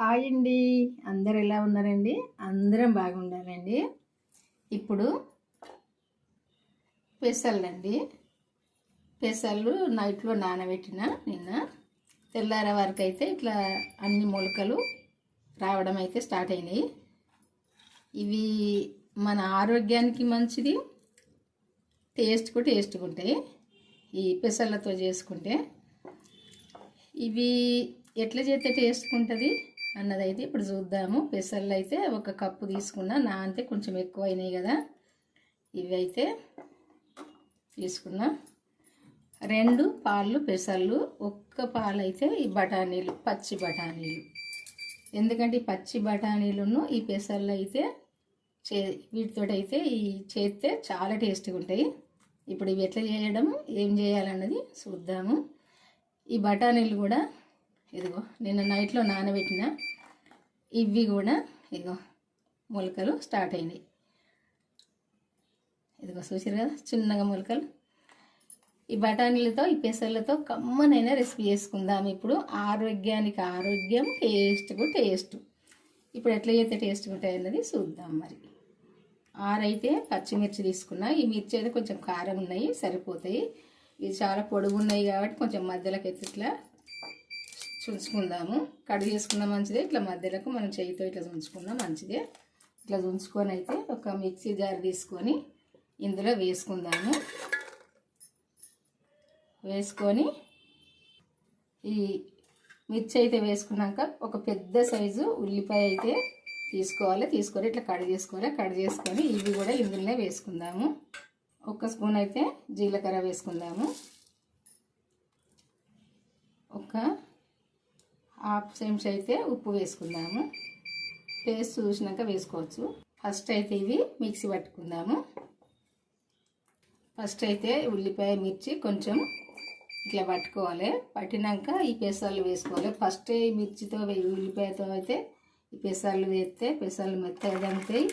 Hi అండి. అందరు ఎలా ఉన్నారండి? అందరం బాగుండాలండి. ఇప్పుడు పెసళ్ళండి. పెసళ్ళు నైట్లో నానబెట్టిన నిన్న తెల్లారే వరకు అయితే ఇట్లా అన్ని మొలకలు రావడం అయితే స్టార్ట్ అయినాయి. ఇవి మన ఆరోగ్యానికి మంచిది, టేస్ట్గా ఉంటాయి. ఈ పెసళ్ళతో చేసుకుంటే ఇవి ఎట్లా చేస్తే టేస్ట్గా ఉంటుంది అన్నదైతే ఇప్పుడు చూద్దాము. పెసళ్ళు అయితే ఒక కప్పు తీసుకున్నా, అంతే కొంచెం ఎక్కువ అయినాయి కదా. ఇవి అయితే తీసుకున్నా. 2 పాలు పెసళ్ళు, 1 పాలు అయితే ఈ బఠానీలు, పచ్చి బఠానీలు. ఎందుకంటే ఈ పచ్చి బఠానీలను ఈ పెసళ్ళు అయితే వీటితో అయితే ఈ చేస్తే చాలా టేస్ట్గా ఉంటాయి. ఇప్పుడు ఇవి ఎట్లా చేయడం, ఏం చేయాలన్నది చూద్దాము. ఈ బఠానీలు కూడా ఇదిగో నిన్న నైట్లో నానబెట్టిన, ఇవి కూడా ఇదిగో మొలకలు స్టార్ట్ అయినాయి. ఇదిగో చూసారు కదా, చిన్నగా మొలకలు. ఈ బఠానీలతో ఈ పెసర్లతో కమ్మనైన రెసిపీ చేసుకుందాం. ఇప్పుడు ఆరోగ్యానికి ఆరోగ్యం, టేస్ట్కు టేస్ట్. ఇప్పుడు ఎట్లా చేస్తే టేస్ట్గా ఉంటాయి అన్నది చూద్దాం. మరి 6 అయితే పచ్చిమిర్చి తీసుకున్నా. ఈ మిర్చి అయితే కొంచెం కారం ఉన్నాయి, సరిపోతాయి. ఇవి చాలా పొడుగు ఉన్నాయి కాబట్టి కొంచెం మధ్యలోకి అయితే ఇట్లా చుంచుకుందాము. కట్ చేసుకున్న మంచిదే, ఇట్లా మధ్యలోకి మనం చేయితో ఇట్లా చుంచుకున్నా మంచిదే. ఇట్లా చుంచుకొని అయితే ఒక మిక్సీ జార్ తీసుకొని ఇందులో వేసుకుందాము. వేసుకొని ఈ మిర్చి అయితే వేసుకున్నాక ఒక పెద్ద సైజు ఉల్లిపాయ అయితే తీసుకోవాలి. తీసుకొని ఇట్లా కట్ చేసుకోవాలి. కట్ చేసుకొని ఇవి కూడా ఇందులోనే వేసుకుందాము. 1 స్పూన్ అయితే జీలకర్ర వేసుకుందాము. ఒక ½ చెంచా అయితే ఉప్పు వేసుకుందాము. టేస్ట్ చూసినాక వేసుకోవచ్చు. ఫస్ట్ అయితే ఇవి మిక్సీ పట్టుకుందాము. ఫస్ట్ అయితే ఉల్లిపాయ మిర్చి కొంచెం ఇట్లా పట్టుకోవాలి. పట్టినాక ఈ పెసర్లు వేసుకోవాలి. ఫస్ట్ ఈ మిర్చితో ఉల్లిపాయతో అయితే ఈ పెసర్లు వేస్తే పెసర్లు మెత్తగా దంగుతాయి.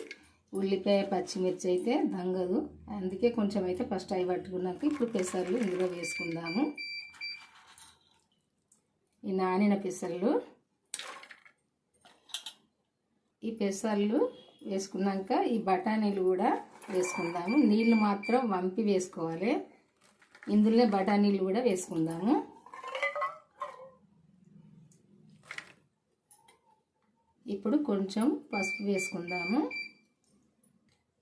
ఉల్లిపాయ పచ్చిమిర్చి అయితే దంగదు. అందుకే కొంచెం అయితే ఫస్ట్ అవి పట్టుకున్నాక ఇప్పుడు పెసర్లు ఇందులో వేసుకుందాము. ఈ నానిన పెసర్లు, ఈ పెసర్లు వేసుకున్నాక ఈ బఠానీలు కూడా వేసుకుందాము. నీళ్ళు మాత్రం వంపి వేసుకోవాలి. ఇందులో బఠానీలు కూడా వేసుకుందాము. ఇప్పుడు కొంచెం పసుపు వేసుకుందాము.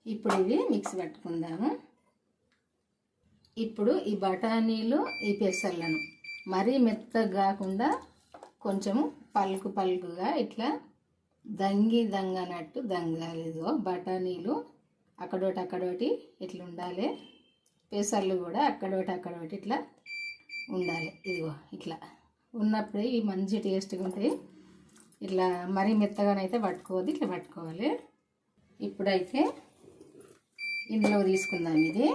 ఇప్పుడు ఇవి మిక్స్ పట్టుకుందాము. ఇప్పుడు ఈ బఠానీలు ఈ పెసర్లను మరీ మెత్తగా కాకుండా కొంచెము పలుకుగా ఇట్లా దంగనట్టు దంగాలి. ఇదిగో బఠానీలు అక్కడోటి ఇట్లా ఉండాలి. పెసర్లు కూడా అక్కడోటి ఇట్లా ఉండాలి. ఇదిగో ఇట్లా ఉన్నప్పుడే ఇవి మంచి టేస్ట్గా ఉంటాయి. ఇట్లా మరీ మెత్తగానైతే పట్టుకోవద్దు, ఇట్లా పట్టుకోవాలి. ఇప్పుడైతే ఇందులో తీసుకుందాం. ఇది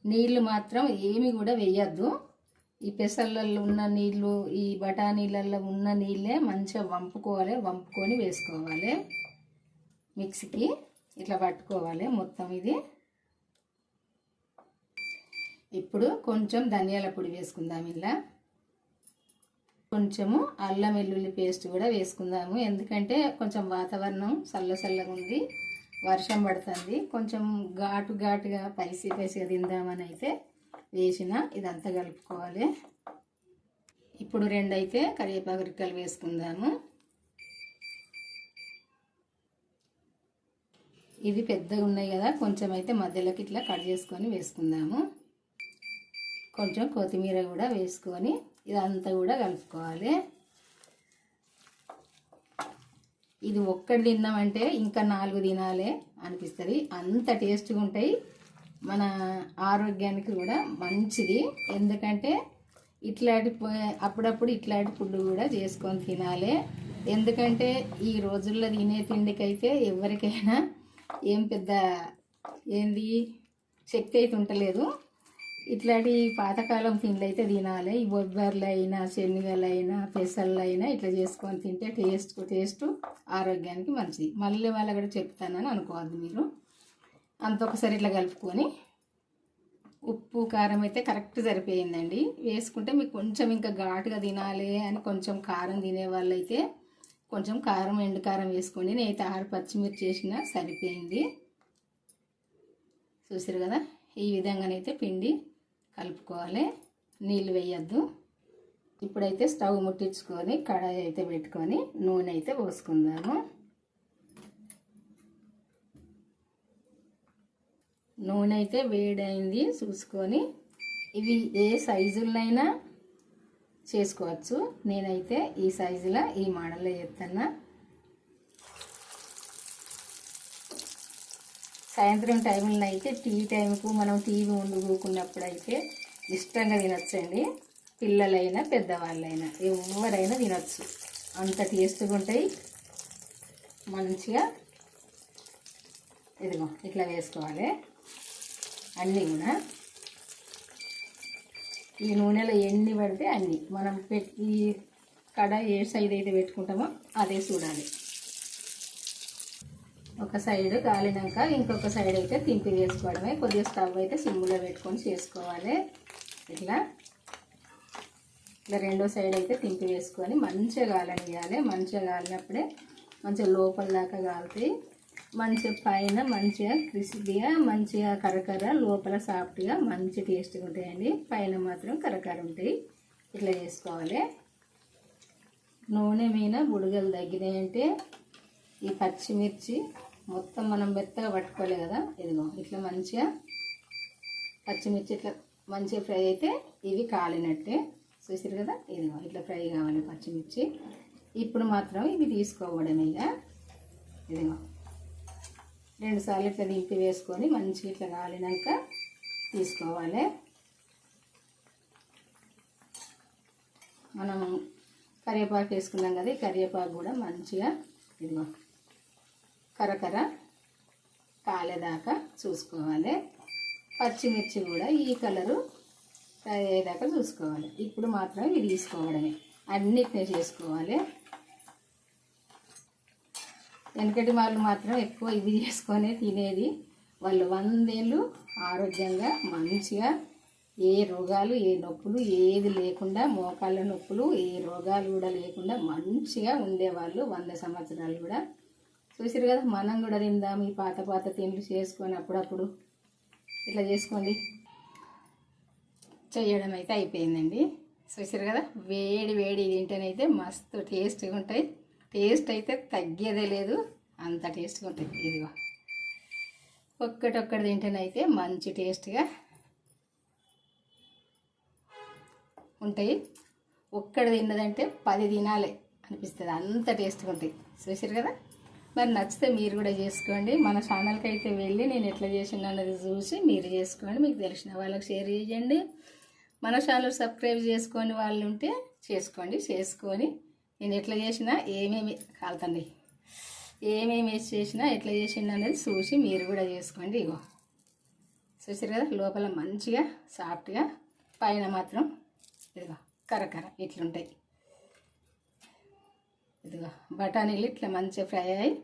నీళ్ళు మాత్రం ఏమి కూడా వేయద్దు. ఈ పెసర్లలో ఉన్న నీళ్ళు, ఈ బఠానీలలో ఉన్న నీళ్ళే మంచిగా వంపుకొని వేసుకోవాలి. మిక్సీకి ఇట్లా పట్టుకోవాలి మొత్తం ఇది. ఇప్పుడు కొంచెం ధనియాల పొడి వేసుకుందాం. ఇలా కొంచెము అల్లం వెల్లుల్లి పేస్ట్ కూడా వేసుకుందాము. ఎందుకంటే వాతావరణం చల్లగా ఉంది, వర్షం పడుతుంది. కొంచెం ఘాటుగా పైసిగా తిందామని అయితే వేసిన. ఇదంతా కలుపుకోవాలి. ఇప్పుడు 2 అయితే కరివేపాకు రెక్కలు వేసుకుందాము. ఇది పెద్దగా ఉన్నాయి కదా, కొంచెం అయితే మధ్యలోకి ఇట్లా కట్ చేసుకొని వేసుకుందాము. కొంచెం కొత్తిమీర కూడా వేసుకొని ఇదంతా కూడా కలుపుకోవాలి. ఇది ఒక్కటి తిన్నామంటే ఇంకా 4 తినాలి అనిపిస్తుంది, అంత టేస్ట్గా ఉంటాయి. మన ఆరోగ్యానికి కూడా మంచిది. ఎందుకంటే అప్పుడప్పుడు ఇట్లాంటి ఫుడ్ కూడా చేసుకొని తినాలి. ఎందుకంటే ఈ రోజుల్లో తినే తిండికైతే ఎవరికైనా ఏం పెద్ద శక్తి అయితే ఉండలేదు. ఇట్లాంటి పాతకాలం తిండ్లు అయితే తినాలి. ఈ బొబ్బర్లు అయినా, శనగలు అయినా, పెసళ్ళు అయినా ఇట్లా చేసుకొని తింటే టేస్ట్ ఆరోగ్యానికి మంచిది. మళ్ళీ వాళ్ళ కూడా చెప్తానని అనుకోవద్దు మీరు. అంత ఒకసారి ఇట్లా కలుపుకొని ఉప్పు కారం అయితే కరెక్ట్ సరిపోయిందండి. వేసుకుంటే మీకు కొంచెం ఇంకా ఘాటుగా తినాలి అని కొంచెం కారం తినే వాళ్ళైతే కొంచెం కారం ఎండు కారం వేసుకోండి. నేనైతే 6 పచ్చిమిర్చి వేసినా సరిపోయింది. చూసారు కదా, ఈ విధంగానైతే పిండి కలుపుకోవాలి, నీళ్ళు వేయద్దు. ఇప్పుడైతే స్టవ్ ముట్టించుకొని కడాయి అయితే పెట్టుకొని నూనె అయితే పోసుకుందాము. నూనె అయితే వేడైంది చూసుకొని, ఇవి ఏ సైజులైనా చేసుకోవచ్చు. నేనైతే ఈ సైజులో ఈ మోడల్లో చేస్తున్నా. సాయంత్రం టైంలో అయితే టీ టైంకు మనం టీవీ ముందు కూకున్నప్పుడు అయితే ఇష్టంగా తినొచ్చండి. పిల్లలైనా పెద్దవాళ్ళైనా ఎవరైనా తినొచ్చు, అంత టేస్ట్గా ఉంటాయి. మంచిగా ఇదిగో ఇట్లా వేసుకోవాలి అన్నీ కూడా. ఈ నూనెలో ఎన్ని పడితే అన్నీ మనం పెట్టి కడాయి ఏ సైడ్ అయితే పెట్టుకుంటామో అదే చూడాలి. ఒక సైడ్ కాలినాక ఇంకొక సైడ్ అయితే తింపి వేసుకోవడమే. కొద్దిగా స్టవ్ అయితే సిమ్లో పెట్టుకొని చేసుకోవాలి. ఇట్లా రెండో సైడ్ అయితే తింపి వేసుకొని మంచిగా కాలనియాలి. మంచిగా కాలినప్పుడే మంచిగా లోపల దాకా కాలుతాయి. మంచిగా పైన మంచిగా క్రిస్పీగా మంచిగా కరకర, లోపల సాఫ్ట్గా మంచి టేస్ట్గా ఉంటాయండి. పైన మాత్రం కరకర ఉంటాయి. ఇట్లా చేసుకోవాలి. నూనె మీద బుడగలు తగ్గినాయంటే ఈ పచ్చిమిర్చి మొత్తం మనం మెత్తగా పట్టుకోలే కదా, ఇదిగో ఇట్లా మంచిగా పచ్చిమిర్చి ఇట్లా మంచిగా ఫ్రై అయితే ఇవి కాలినట్టే. చూసారు కదా, ఇదిగో ఇట్లా ఫ్రై కావాలి పచ్చిమిర్చి. ఇప్పుడు మాత్రం ఇవి తీసుకోవడమే. ఇదిగో 2 సార్లు ఇట్లా దింపి వేసుకొని మంచిగా ఇట్లా కాలినాక తీసుకోవాలి. మనం కరివేపాకు వేసుకున్నాం కదా, ఈ కరివేపాకు కూడా మంచిగా ఇదిగో కరకర కాలేదాకా చూసుకోవాలి. పచ్చిమిర్చి కూడా ఈ కలరు ఫ్రై అయ్యేదాకా చూసుకోవాలి. ఇప్పుడు మాత్రం ఇవి తీసుకోవడమే, అన్నిటినీ చేసుకోవాలి. వెనకటి వాళ్ళు మాత్రం ఎక్కువ ఇది చేసుకొని తినేది. వాళ్ళు 100 ఏళ్ళు ఆరోగ్యంగా మంచిగా ఏ రోగాలు ఏ నొప్పులు ఏది లేకుండా, మోకాళ్ళ నొప్పులు ఏ రోగాలు కూడా లేకుండా మంచిగా ఉండేవాళ్ళు 100 సంవత్సరాలు కూడా. చూసారు కదా, మనం కూడా తిందాం ఈ పాత తిండ్లు చేసుకొని అప్పుడప్పుడు ఇట్లా చేసుకోండి. చేయడం అయితే అయిపోయిందండి. చూసారు కదా, వేడి వేడి తింటేనైతే మస్తు టేస్ట్గా ఉంటాయి. టేస్ట్ అయితే తగ్గేదే లేదు, అంత టేస్ట్గా ఉంటాయి. ఇదిగో ఒక్కటొక్కటి తింటేనైతే మంచి టేస్ట్గా ఉంటాయి. ఒక్కటి తిన్నదంటే 10 తినాలి అనిపిస్తుంది, అంత టేస్ట్గా ఉంటాయి. చూసారు కదా, మరి నచ్చితే మీరు కూడా చేసుకోండి. మన ఛానల్కి అయితే వెళ్ళి నేను ఎట్లా చేసిన అన్నది చూసి మీరు చేసుకోండి. మీకు తెలిసిన వాళ్ళకి షేర్ చేయండి. మన ఛానల్ సబ్స్క్రైబ్ చేసుకొని వాళ్ళు ఉంటే చేసుకొని నేను ఎట్లా చేసినా ఏమేమి కాలుతండి ఏమేమి వేసి చేసినా ఎట్లా చేసిన అనేది చూసి మీరు కూడా చేసుకోండి. ఇగో చూసారు కదా, లోపల మంచిగా సాఫ్ట్గా, పైన మాత్రం ఇదిగో కరకర ఇట్లుంటాయి. ఇదిగో బఠానీలు ఇట్లా మంచిగా ఫ్రై అయ్యి,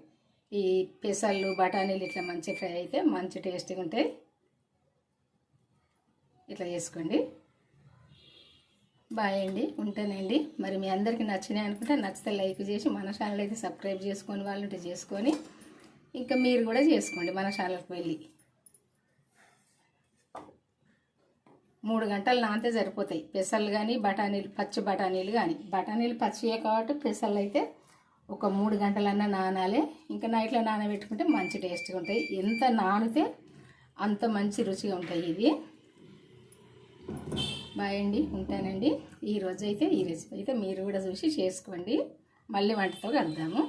ఈ పెసళ్ళు బఠానీలు ఇట్లా మంచిగా ఫ్రై అయితే మంచి టేస్ట్గా ఉంటాయి. ఇట్లా చేసుకోండి. బాయ్ అండి, ఉంటానండి. మరి మీ అందరికీ నచ్చినాయి అనుకుంటే నచ్చితే లైక్ చేసి మన ఛానల్ అయితే సబ్స్క్రైబ్ చేసుకొని వాళ్ళు ఉంటే చేసుకొని ఇంకా మీరు కూడా చేసుకోండి. మన ఛానల్కి వెళ్ళి 3 గంటలు నానితే సరిపోతాయి పెసళ్ళు కానీ బఠానీలు, పచ్చి బఠానీలు కానీ. బఠానీలు పచ్చియే కాబట్టి పెసళ్ళు అయితే ఒక 3 గంటలన్నా నానాలి. ఇంకా నైట్లో నానబెట్టుకుంటే మంచి టేస్ట్గా ఉంటాయి. ఎంత నానితే అంత మంచి రుచిగా ఉంటాయి ఇవి. బాయ్ అండి, ఉంటానండి. ఈరోజు అయితే ఈ రెసిపీ అయితే మీరు కూడా చూసి చేసుకోండి. మళ్ళీ వంటతో కలుద్దాము.